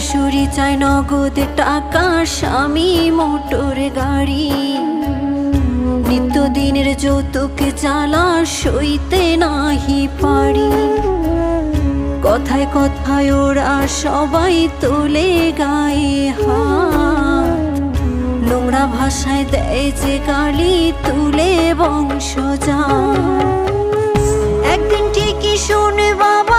শাশুড়ি চায় নগদ টাকা, স্বামী মোটর গাড়ি। নিত্যদিনের যৌতুক জ্বালা সইতে নাহি পারি। কথায় কথায় ওরা সবাই তোলে গায়ে হাত, নোংরা ভাষায় দেয় যে গালি, তুলে বংশজাত। একদিন ঠিকই শুনে বাবা